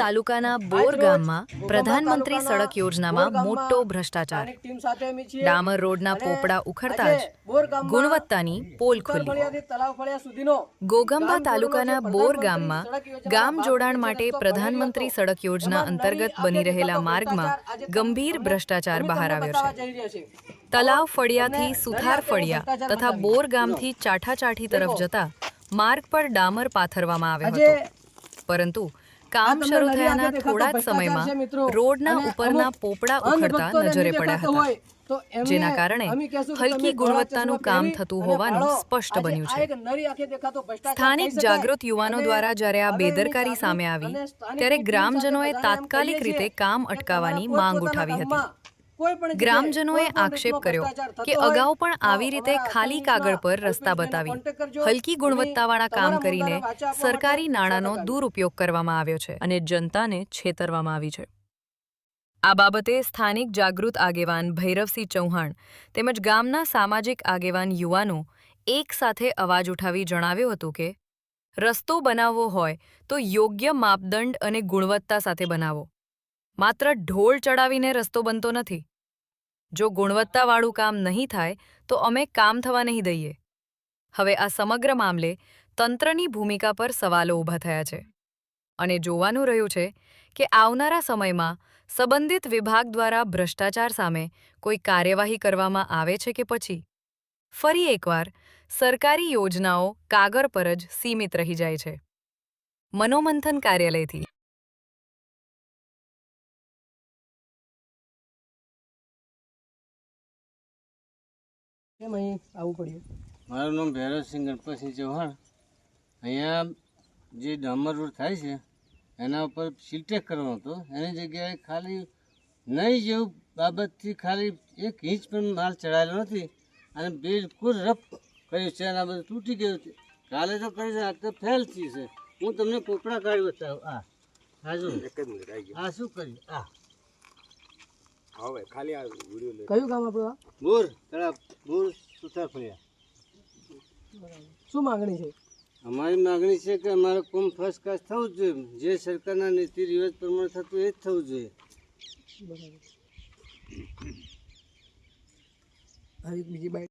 તાલુકાના બોર ગામમાં પ્રધાનમંત્રી સડક યોજનામાં મોટો ભ્રષ્ટાચાર. ડામર રોડના પોપડા ઉખડતા જ ગુણવત્તાની પોલ ખુલ્લી. ઘોઘંબા તાલુકાના બોર ગામમાં ગામ જોડાણ માટે પ્રધાનમંત્રી સડક યોજના અંતર્ગત બની રહેલા માર્ગમાં ગંભીર ભ્રષ્ટાચાર બહાર આવ્યો છે. તલાવ ફળિયાથી સુથાર ફળિયા તથા બોર ગામથી ચાઠાચાઠી તરફ જતા માર્ગ પર ડામર પાથરવામાં આવ્યો હતો, પરંતુ કામ શરૂ થયાના થોડા જ સમયમાં રોડના ઉપરના પોપડા ઉખડતા નજરે પડ્યા હતા, જેના કારણે હલકી ગુણવત્તાનું કામ થતું હોવાનું સ્પષ્ટ બન્યું છે. સ્થાનિક જાગૃત યુવાનો દ્વારા જ્યારે આ બેદરકારી સામે આવી ત્યારે ગ્રામજનોએ તાત્કાલિક રીતે કામ અટકાવવાની માંગ ઉઠાવી હતી. ગ્રામજનોએ આક્ષેપ કર્યો કે અગાઉ પણ આવી રીતે ખાલી કાગળ પર રસ્તા બતાવી હલકી ગુણવત્તાવાળા કામ કરીને સરકારી નાણાંનો દુરુપયોગ કરવામાં આવ્યો છે અને જનતાને છેતરવામાં આવી છે. આ બાબતે સ્થાનિક જાગૃત આગેવાન ભૈરવસિંહ ચૌહાણ તેમજ ગામના સામાજિક આગેવાન યુવાનો એક સાથે અવાજ ઉઠાવી જણાવ્યું હતું કે રસ્તો બનાવવો હોય તો યોગ્ય માપદંડ અને ગુણવત્તા સાથે બનાવો. માત્ર ઢોળ ચડાવીને રસ્તો બનતો નથી. જો ગુણવત્તાવાળું કામ નહીં થાય તો અમે કામ થવા નહીં દઈએ. હવે આ સમગ્ર મામલે તંત્રની ભૂમિકા પર સવાલો ઊભા થયા છે અને જોવાનું રહ્યું છે કે આવનારા સમયમાં સંબંધિત વિભાગ દ્વારા ભ્રષ્ટાચાર સામે કોઈ કાર્યવાહી કરવામાં આવે છે કે પછી ફરી એકવાર સરકારી યોજનાઓ કાગળ પર જ સીમિત રહી જાય છે. મનોમંથન કાર્યાલયથી મારું નામ ભૈરવસિંહ ગણપતસિંહ ચૌહાણ. અહીંયા જે ડામર રોડ થાય છે એના ઉપર સિલટેક કરવાનો હતો, એની જગ્યાએ ખાલી નહીં જેવું બાબતથી ખાલી 1 ઇંચ પણ માલ ચડાયેલો નથી અને બિલકુલ રફ કર્યું છે અને આ બધું તૂટી ગયું છે. કાલે તો કરી છે, આ તો ફેલ થઈ છે. હું તમને પોપડા કાઢી બતાવું. આ જો આ શું કર્યું? હવે ખાલી આ વિડિયો કયું કામ આપણું? બોર તળાવ બોર સુથાર ફળિયા. શું માંગણી છે? અમારી માગણી છે કે અમારે કોમ ફર્સ્ટ ક્લાસ થવું જ જોઈએ. જે સરકારના નીતિ રિવાજ પ્રમાણે થતું એ જ થવું જોઈએ. બરાબર. હવે બીજી બાઈક